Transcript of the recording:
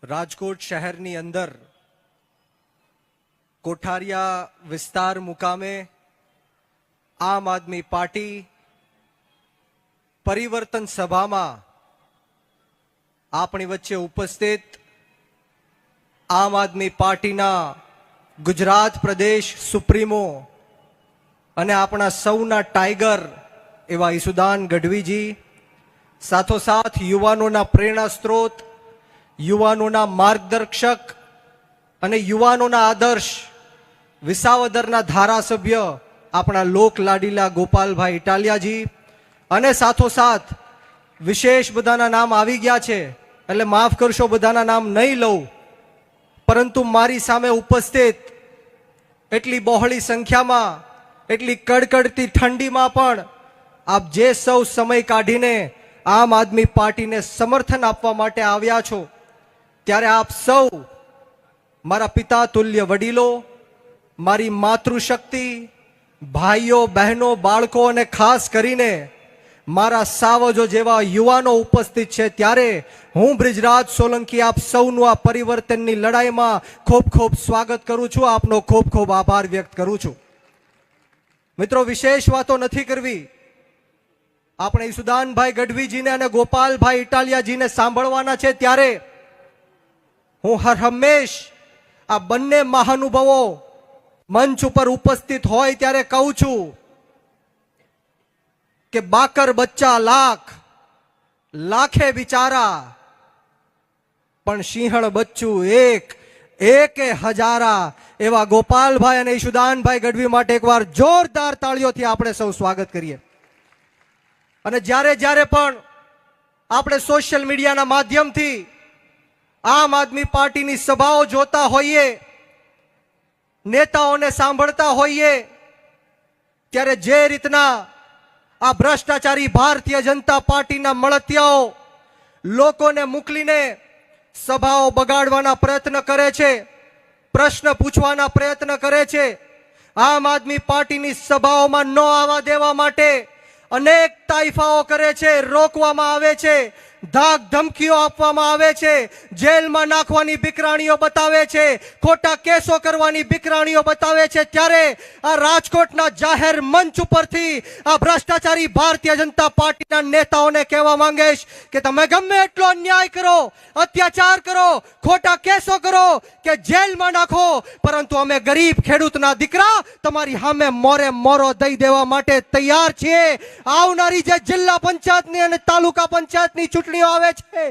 રાજકોટ શહેરની અંદર કોઠારિયા વિસ્તાર મુકામે આમ આદમી પાર્ટી પરિવર્તન સભામાં આપણી વચ્ચે ઉપસ્થિત આમ આદમી પાર્ટીના ગુજરાત પ્રદેશ સુપ્રીમો અને આપણા સૌના ટાઈગર એવા ઈસુદાન ગઢવીજી, સાથોસાથ યુવાનોના પ્રેરણા સ્ત્રોત, યુવાનોના માર્ગદર્શક અને યુવાનોના આદર્શ વિસાવદરના ધારાસભ્ય આપણા લોક લાડીલા ગોપાલભાઈ ઇટાલિયાજી, અને સાથોસાથ વિશેષ બધાના નામ આવી ગયા છે એટલે માફ કરશો બધાના નામ નહીં લઉં, પરંતુ મારી સામે ઉપસ્થિત એટલી બહોળી સંખ્યામાં એટલી કડકડતી ઠંડીમાં પણ આપ જે સૌ સમય કાઢીને આમ આદમી પાર્ટીને સમર્થન આપવા માટે આવ્યા છો, ત્યારે આપ સૌ મારા પિતા તુલ્ય વડીલો, મારી માતૃશક્તિ, ભાઈઓ બહેનો, બાળકો અને ખાસ કરીને મારા સાવજો જેવા યુવાનો ઉપસ્થિત છે, ત્યારે હું બ્રિજરાજ સોલંકી આપ સૌનું આ પરિવર્તનની લડાઈમાં ખૂબ ખૂબ સ્વાગત કરું છું, આપનો ખૂબ ખૂબ આભાર વ્યક્ત કરું છું. મિત્રો, વિશેષ વાતો નથી કરવી. આપણે ઈસુદાનભાઈ ગઢવીજીને અને ગોપાલભાઈ ઇટાલિયાજીને સાંભળવાના છે, ત્યારે હું હર હંમેશ આ બંને મહાનુભાવો મંચ ઉપર ઉપસ્થિત હોય ત્યારે કહું છું કે બાકર બચ્ચા લાખ, લાખે બિચારા, પણ સિંહણ બચ્ચું એક, એકે હજારા. એવા ગોપાલભાઈ અને ઈશુદાનભાઈ ગઢવી માટે એકવાર જોરદાર તાળીઓથી આપણે સૌ સ્વાગત કરીએ. અને જ્યારે જ્યારે પણ આપણે સોશિયલ મીડિયાના માધ્યમથી આમ આદમી પાર્ટીની સભાઓ જોતા હોઈએ, નેતાઓને સાંભળતા હોઈએ, ત્યારે જે રીતના આ ભ્રષ્ટાચારી ભારતીય જનતા પાર્ટીના મળતિયાઓ લોકોને મોકલીને સભાઓ બગાડવાના પ્રયત્ન કરે છે, પ્રશ્ન પૂછવાના પ્રયત્ન કરે છે, આમ આદમી પાર્ટીની સભાઓમાં ન આવવા દેવા માટે અનેક તાઇફાઓ કરે છે, રોકવામાં આવે છે, ધાક ધમકીઓ આપવામાં આવે છે, જેલમાં નાખવાની બીકરાણીઓ બતાવે છે, ખોટા કેસો કરવાની બીકરાણીઓ બતાવે છે, ત્યારે આ રાજકોટના જાહેર મંચ ઉપરથી આ ભ્રષ્ટાચારી ભારતીય જનતા પાર્ટીના નેતાઓને કહેવા માંગીશ કે તમે ગમે એટલો અન્યાય કરો, અત્યાચાર કરો, ખોટા કેસો કરો કે જેલમાં નાખો, પરંતુ અમે ગરીબ ખેડૂતના દીકરા તમારી સામે મોરે મોરો દઈ દેવા માટે તૈયાર છીએ. આવનારી જે જિલ્લા પંચાયતની અને તાલુકા પંચાયતની ચૂંટણીઓ આવે છે,